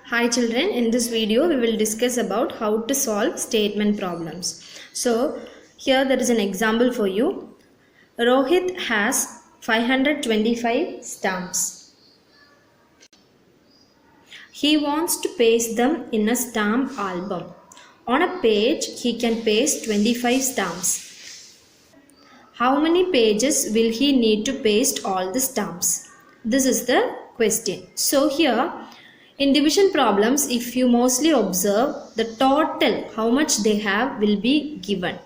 Hi children, in this video we will discuss about how to solve statement problems. So here there is an example for you. Rohit has 525 stamps. He wants to paste them in a stamp album. On a page he can paste 25 stamps. How many pages will he need to paste all the stamps? This is the question. So here in division problems, if you mostly observe, the total how much they have will be given,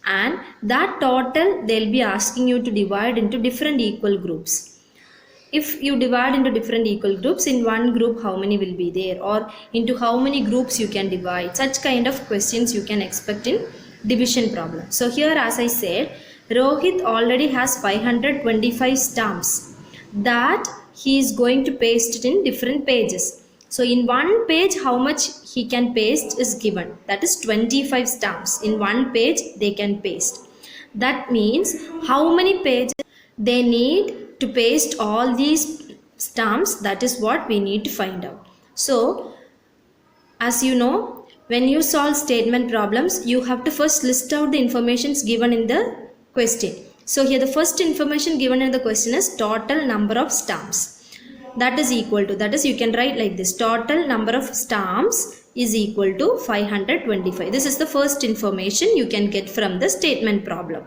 and that total they'll be asking you to divide into different equal groups. If you divide into different equal groups, in one group how many will be there, or into how many groups you can divide, such kind of questions you can expect in division problem. So here, as I said, Rohit already has 525 stamps that he is going to paste it in different pages. So in one page how much he can paste is given, that is 25 stamps. In one page they can paste. That means how many pages they need to paste all these stamps, that is what we need to find out. So as you know, when you solve statement problems, you have to first list out the informations given in the question. So here the first information given in the question is total number of stamps. That is equal to, that is you can write like this, total number of stamps is equal to 525. This is the first information you can get from the statement problem.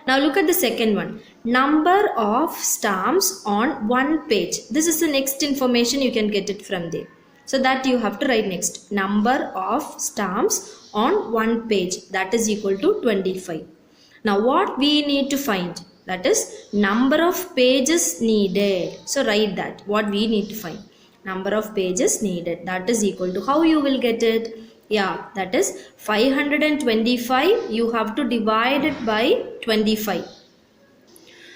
Now look at the second one, number of stamps on one page. This is the next information you can get it from there. So that you have to write next, number of stamps on one page, that is equal to 25. Now what we need to find, that is number of pages needed. So write that, what we need to find, number of pages needed, that is equal to, how you will get it? Yeah, that is 525, you have to divide it by 25.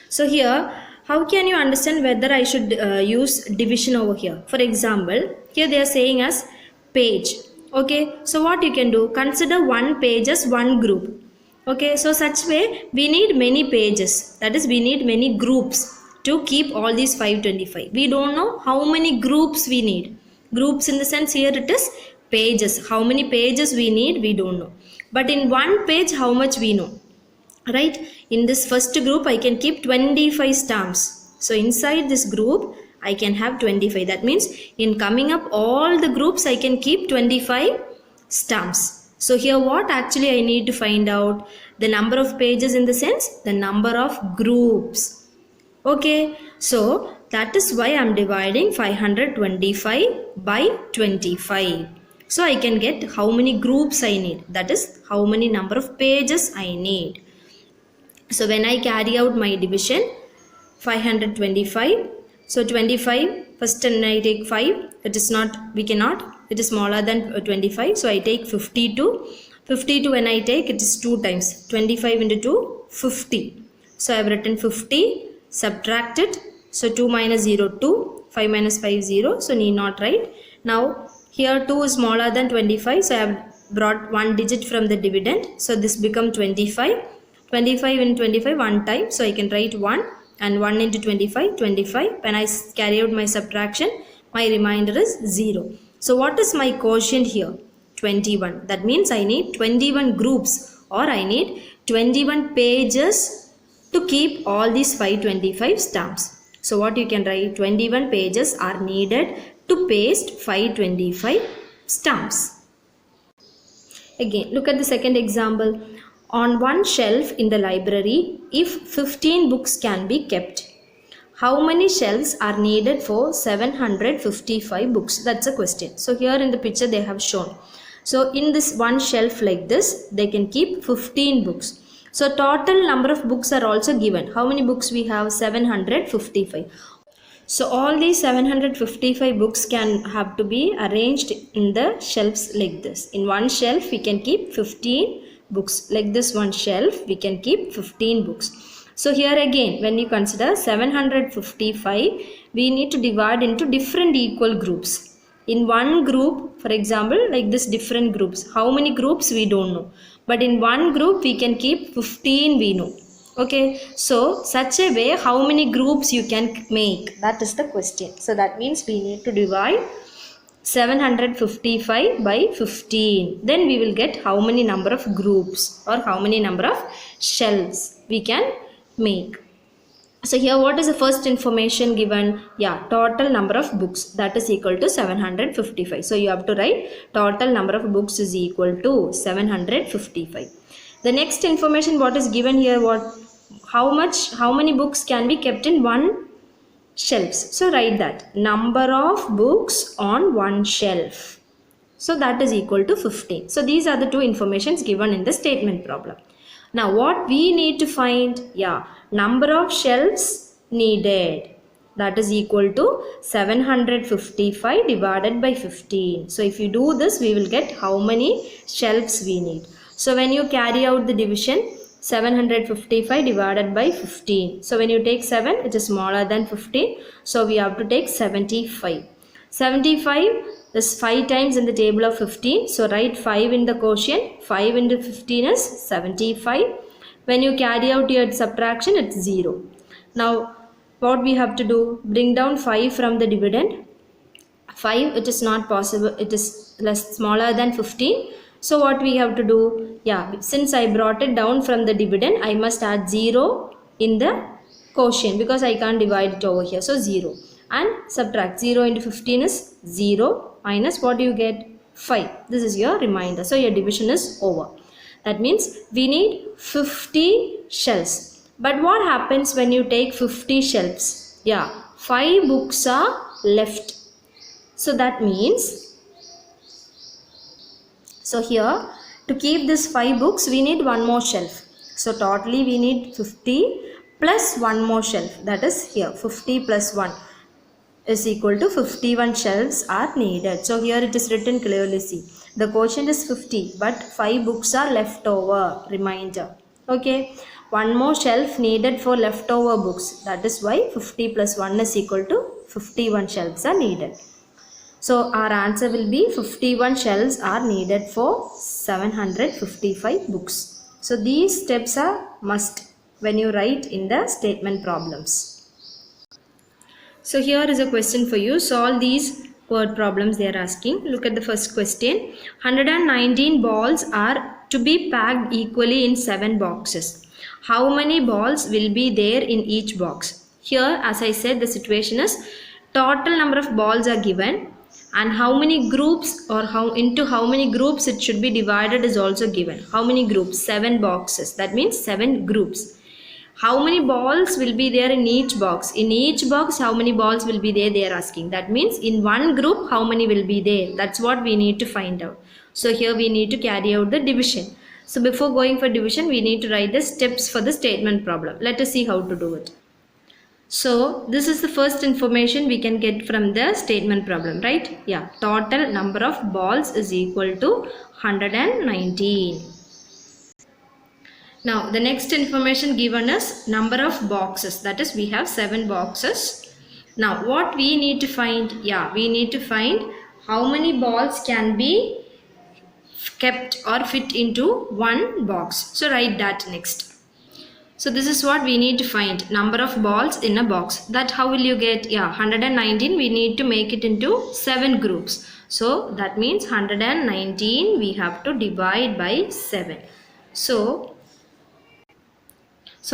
So here, how can you understand whether I should use division over here? For example, here they are saying as page. Okay, so what you can do, consider one page as one group. Okay, so such way we need many pages, that is we need many groups to keep all these 525. We don't know how many groups we need. Groups in the sense here it is pages. How many pages we need, we don't know. But in one page how much we know, right? In this first group I can keep 25 stamps. So inside this group I can have 25. That means in coming up all the groups I can keep 25 stamps. So here what actually I need to find out, the number of pages in the sense the number of groups. Okay, so that is why I am dividing 525 by 25. So I can get how many groups I need, that is how many number of pages I need. So when I carry out my division, 525, so 25, first I take 5, it is not, we cannot, it is smaller than 25, so I take 52. 52 when I take, it is 2 times, 25 into 2, 50. So I have written 50, subtract it, so 2 minus 0, 2, 5 minus 5, 0, so need not write. Now here 2 is smaller than 25, so I have brought one digit from the dividend, so this become 25. 25 in 25 one time, so I can write 1, and 1 into 25, 25. When I carry out my subtraction, my remainder is 0. So what is my quotient here? 21. That means I need 21 groups, or I need 21 pages to keep all these 525 stamps. So what you can write, 21 pages are needed to paste 525 stamps. Again, look at the second example. On one shelf in the library, if 15 books can be kept, how many shelves are needed for 755 books? That's a question. So here in the picture they have shown. So in this one shelf like this, they can keep 15 books. So total number of books are also given. How many books we have? 755. So all these 755 books can have to be arranged in the shelves like this. In one shelf we can keep 15 books. Like this one shelf we can keep 15 books. So here again when you consider 755, we need to divide into different equal groups. In one group, for example, like this different groups, how many groups we don't know, but in one group we can keep 15 we know. Okay, so such a way how many groups you can make, that is the question. So that means we need to divide 755 by 15. Then we will get how many number of groups or how many number of shelves we can make. So here what is the first information given? Yeah, total number of books, that is equal to 755. So you have to write total number of books is equal to 755. The next information what is given here, how many books can be kept in one shelves. So write that number of books on one shelf. So that is equal to 15. So these are the two informations given in the statement problem. Now what we need to find? Yeah, number of shelves needed. That is equal to 755 divided by 15. So if you do this, we will get how many shelves we need. So when you carry out the division, 755 divided by 15. So when you take 7, it is smaller than 15. So we have to take 75. 75 is 5 times in the table of 15. So write 5 in the quotient. 5 into 15 is 75. When you carry out your subtraction, it's 0. Now what we have to do? Bring down 5 from the dividend. 5, it is not possible. It is smaller than 15. So what we have to do? Yeah, since I brought it down from the dividend, I must add 0 in the quotient because I can't divide it over here. So 0 and subtract 0 into 15 is 0 minus what do you get? 5. This is your remainder. So your division is over. That means we need 50 shelves. But what happens when you take 50 shelves? Yeah, 5 books are left. So that means, so here to keep this 5 books we need one more shelf. So totally we need 50 plus one more shelf. That is here 50 plus 1 is equal to 51 shelves are needed. So here it is written clearly, see. The quotient is 50 but 5 books are left over, remainder. Okay. One more shelf needed for leftover books. That is why 50 plus 1 is equal to 51 shelves are needed. So our answer will be 51 shelves are needed for 755 books. So these steps are must when you write in the statement problems. So here is a question for you. Solve these word problems they are asking. Look at the first question. 119 balls are to be packed equally in 7 boxes. How many balls will be there in each box? Here, as I said, the situation is total number of balls are given and how many groups or into how many groups it should be divided is also given. How many groups? 7 boxes. That means 7 groups. How many balls will be there in each box? In each box, how many balls will be there? They are asking. That means in one group, how many will be there? That's what we need to find out. So here we need to carry out the division. So before going for division, we need to write the steps for the statement problem. Let us see how to do it. So this is the first information we can get from the statement problem, right? Yeah, total number of balls is equal to 119. Now the next information given is number of boxes, that is we have 7 boxes. Now what we need to find? Yeah, we need to find how many balls can be kept or fit into one box. So write that next. So this is what we need to find, number of balls in a box. That how will you get? Yeah, 119 we need to make it into 7 groups. So that means 119 we have to divide by 7. So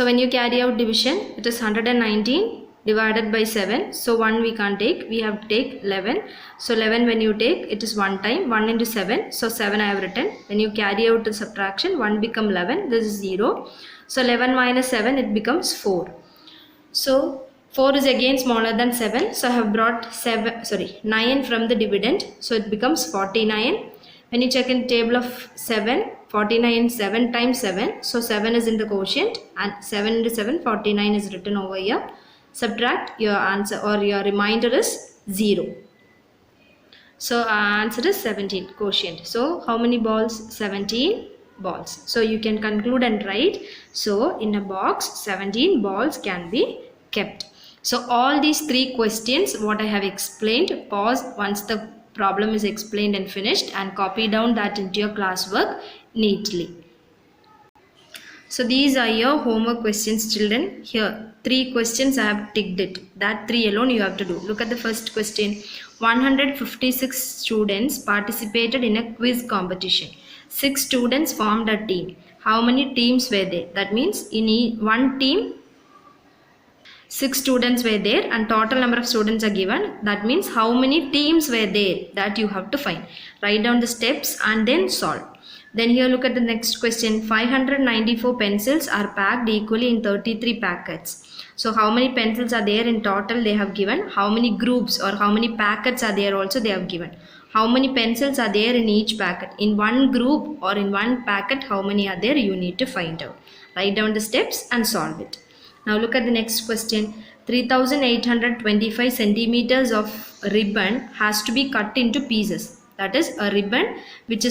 when you carry out division, it is 119 divided by 7. So 1 we can't take, we have to take 11. So 11 when you take, it is 1 time, 1 into 7. So 7 I have written. When you carry out the subtraction, 1 become 11, this is 0. So 11 minus 7, it becomes 4. So 4 is again smaller than 7. So I have brought 9 from the dividend. So it becomes 49. When you check in table of 7, 49, 7 times 7. So 7 is in the quotient and 7 into 7, 49 is written over here. Subtract, your answer or your remainder is 0. So our answer is 17 quotient. So how many balls? 17 balls. So you can conclude and write. So in a box 17 balls can be kept. So all these 3 questions what I have explained, pause once the problem is explained and finished and copy down that into your classwork neatly. So these are your homework questions, children. Here 3 questions I have ticked it. That 3 alone you have to do. Look at the first question. 156 students participated in a quiz competition. 6 students formed a team. How many teams were there? That means in one team 6 students were there and total number of students are given. That means how many teams were there, that you have to find. Write down the steps and then solve. Then here look at the next question. 594 pencils are packed equally in 33 packets. So how many pencils are there in total they have given. How many groups or how many packets are there also they have given. How many pencils are there in each packet. In one group or in one packet how many are there, you need to find out. Write down the steps and solve it. Now look at the next question. 3825 centimeters of ribbon has to be cut into pieces. That is a ribbon which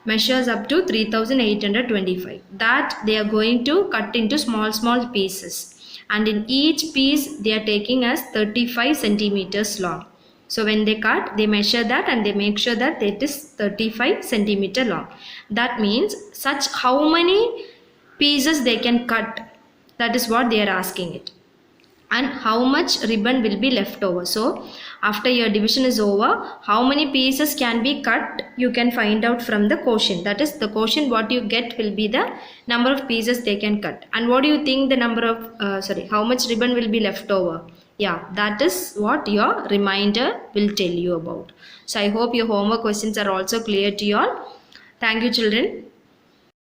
measures up to 3825. That they are going to cut into small pieces. And in each piece they are taking as 35 centimeters long. So when they cut, they measure that and they make sure that it is 35 centimeter long. That means such how many pieces they can cut. That is what they are asking it. And how much ribbon will be left over. So after your division is over, how many pieces can be cut, you can find out from the quotient. That is the quotient what you get will be the number of pieces they can cut. And what do you think the number of, how much ribbon will be left over? Yeah, that is what your reminder will tell you about. So I hope your homework questions are also clear to you all. Thank you children.